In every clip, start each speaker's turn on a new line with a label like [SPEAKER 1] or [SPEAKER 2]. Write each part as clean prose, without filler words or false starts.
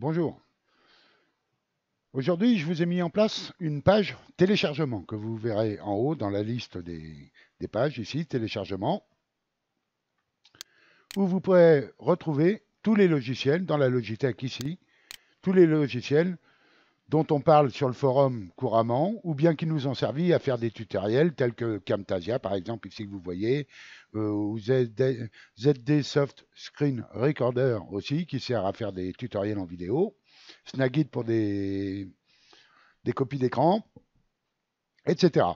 [SPEAKER 1] Bonjour. Aujourd'hui, je vous ai mis en place une page téléchargement que vous verrez en haut dans la liste des pages ici, téléchargement, où vous pourrez retrouver tous les logiciels dans la Logitech ici, tous les logiciels dont on parle sur le forum couramment, ou bien qui nous ont servi à faire des tutoriels tels que Camtasia, par exemple, ici que vous voyez, ou ZD Soft Screen Recorder aussi, qui sert à faire des tutoriels en vidéo, Snagit pour des copies d'écran, etc.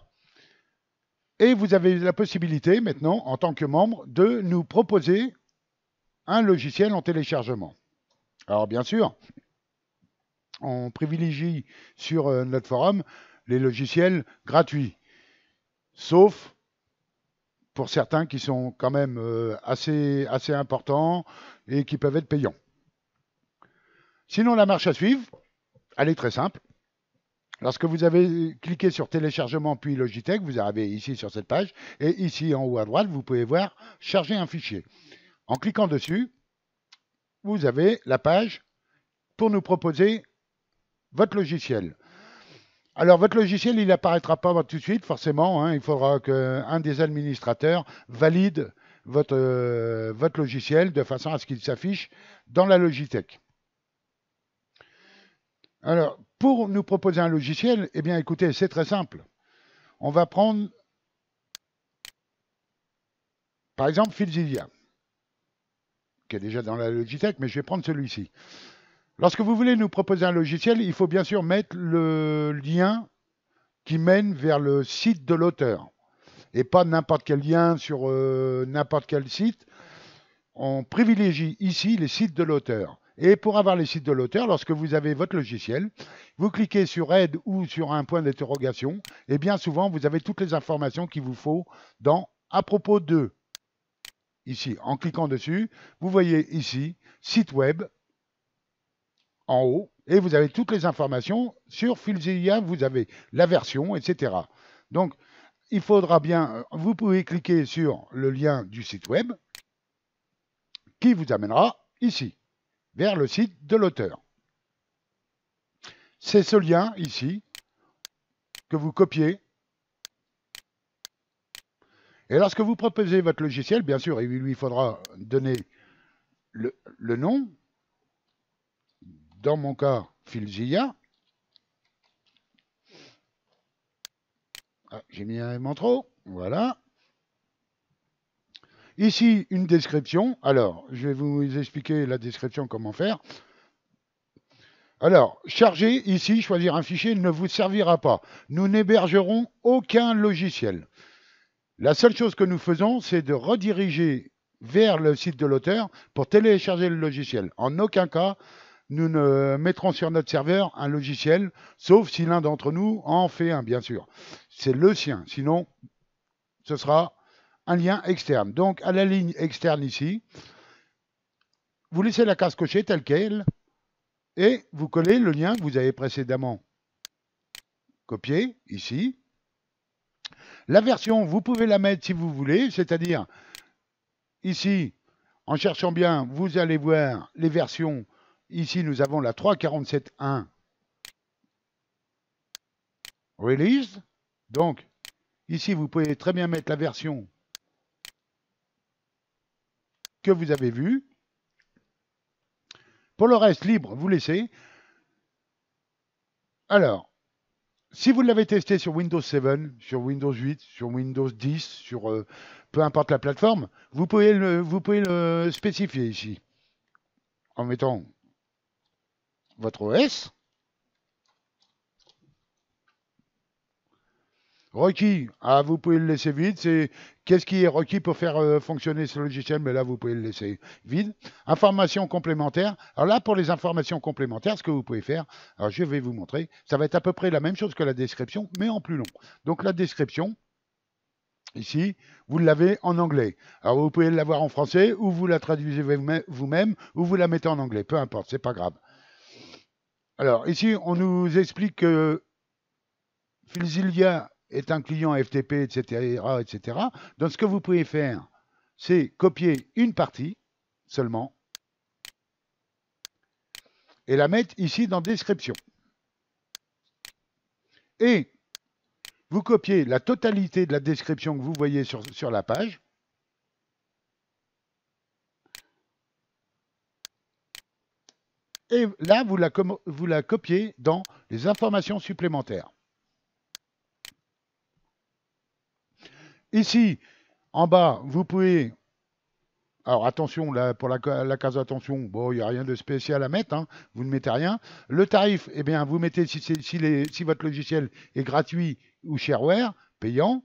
[SPEAKER 1] Et vous avez la possibilité maintenant, en tant que membre, de nous proposer un logiciel en téléchargement. Alors bien sûr, on privilégie sur notre forum les logiciels gratuits, sauf pour certains qui sont quand même assez importants et qui peuvent être payants. Sinon, la marche à suivre, elle est très simple. Lorsque vous avez cliqué sur téléchargement puis Logitech, vous arrivez ici sur cette page et ici en haut à droite, vous pouvez voir charger un fichier. En cliquant dessus, vous avez la page pour nous proposer votre logiciel. Alors, votre logiciel, il n'apparaîtra pas tout de suite, forcément. Il faudra qu'un des administrateurs valide votre logiciel de façon à ce qu'il s'affiche dans la Logitech. Alors, pour nous proposer un logiciel, eh bien, écoutez, c'est très simple. On va prendre, par exemple, Filzilla, qui est déjà dans la Logitech, mais je vais prendre celui-ci. Lorsque vous voulez nous proposer un logiciel, il faut bien sûr mettre le lien qui mène vers le site de l'auteur et pas n'importe quel lien sur n'importe quel site. On privilégie ici les sites de l'auteur. Et pour avoir les sites de l'auteur, lorsque vous avez votre logiciel, vous cliquez sur Aide ou sur un point d'interrogation, et bien souvent, vous avez toutes les informations qu'il vous faut dans À propos de. Ici, en cliquant dessus, vous voyez ici, site web, en haut, et vous avez toutes les informations. Sur Filzilla, vous avez la version, etc. Donc, il faudra bien, vous pouvez cliquer sur le lien du site web qui vous amènera ici, vers le site de l'auteur. C'est ce lien ici que vous copiez. Et lorsque vous proposez votre logiciel, bien sûr, il lui faudra donner le nom. Dans mon cas, Filzilla. Ah, j'ai mis un M en trop. Voilà. Ici, une description. Alors, je vais vous expliquer la description, comment faire. Alors, charger, ici, choisir un fichier ne vous servira pas. Nous n'hébergerons aucun logiciel. La seule chose que nous faisons, c'est de rediriger vers le site de l'auteur pour télécharger le logiciel. En aucun cas, nous ne mettrons sur notre serveur un logiciel, sauf si l'un d'entre nous en fait un, bien sûr. C'est le sien. Sinon, ce sera un lien externe. Donc, à la ligne externe ici, vous laissez la case cochée telle qu'elle et vous collez le lien que vous avez précédemment copié ici. La version, vous pouvez la mettre si vous voulez, c'est-à-dire ici, en cherchant bien, vous allez voir les versions. Ici, nous avons la 3.47.1 release. Donc, ici, vous pouvez très bien mettre la version que vous avez vue. Pour le reste, libre, vous laissez. Alors, si vous l'avez testé sur Windows 7, sur Windows 8, sur Windows 10, sur peu importe la plateforme, vous pouvez le spécifier ici en mettant votre OS. Requis, vous pouvez le laisser vide. C'est qu'est-ce qui est requis pour faire fonctionner ce logiciel, mais là, vous pouvez le laisser vide. Informations complémentaires. Alors là, pour les informations complémentaires, ce que vous pouvez faire, alors je vais vous montrer, ça va être à peu près la même chose que la description, mais en plus long. Donc la description, ici, vous l'avez en anglais. Alors vous pouvez l'avoir en français, ou vous la traduisez vous-même, ou vous la mettez en anglais. Peu importe, c'est pas grave. Alors ici, on nous explique que Filzilla est un client FTP, etc., etc. Donc, ce que vous pouvez faire, c'est copier une partie seulement et la mettre ici dans description. Et vous copiez la totalité de la description que vous voyez sur la page. Et là, vous la copiez dans les informations supplémentaires. Ici, en bas, vous pouvez... Alors attention, là, pour la case attention, bon, il n'y a rien de spécial à mettre, hein, vous ne mettez rien. Le tarif, eh bien, vous mettez si votre logiciel est gratuit ou shareware, payant,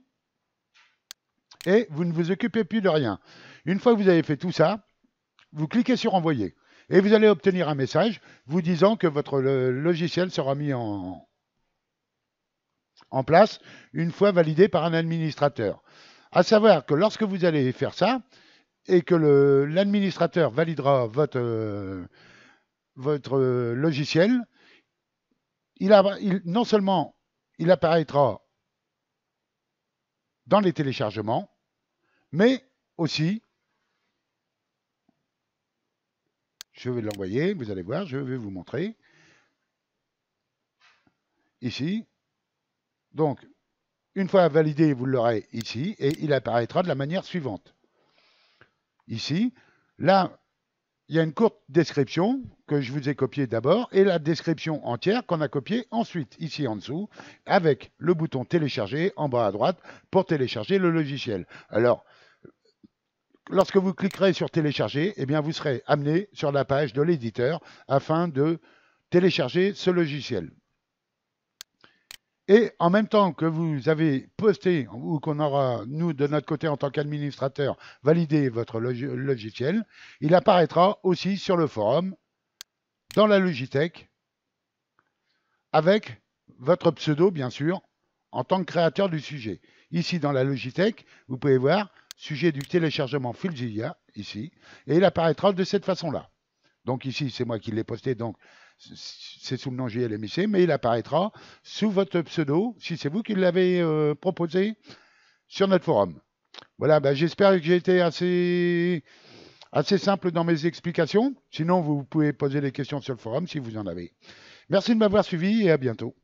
[SPEAKER 1] et vous ne vous occupez plus de rien. Une fois que vous avez fait tout ça, vous cliquez sur Envoyer. Et vous allez obtenir un message vous disant que votre logiciel sera mis en place une fois validé par un administrateur. À savoir que lorsque vous allez faire ça, et que l'administrateur validera votre logiciel, non seulement il apparaîtra dans les téléchargements, mais aussi, je vais l'envoyer, vous allez voir, je vais vous montrer, ici. Donc, une fois validé, vous l'aurez ici, et il apparaîtra de la manière suivante. Ici, là, il y a une courte description que je vous ai copiée d'abord, et la description entière qu'on a copiée ensuite, ici en dessous, avec le bouton télécharger en bas à droite pour télécharger le logiciel. Alors, lorsque vous cliquerez sur télécharger, eh bien, vous serez amené sur la page de l'éditeur afin de télécharger ce logiciel. Et en même temps que vous avez posté, ou qu'on aura, nous, de notre côté, en tant qu'administrateur, validé votre logiciel, il apparaîtra aussi sur le forum, dans la Logitech, avec votre pseudo, bien sûr, en tant que créateur du sujet. Ici, dans la Logitech, vous pouvez voir sujet du téléchargement Filzilla, ici, et il apparaîtra de cette façon-là. Donc ici, c'est moi qui l'ai posté, donc c'est sous le nom JLMIC, mais il apparaîtra sous votre pseudo, si c'est vous qui l'avez proposé, sur notre forum. Voilà, ben, j'espère que j'ai été assez simple dans mes explications. Sinon, vous pouvez poser des questions sur le forum si vous en avez. Merci de m'avoir suivi et à bientôt.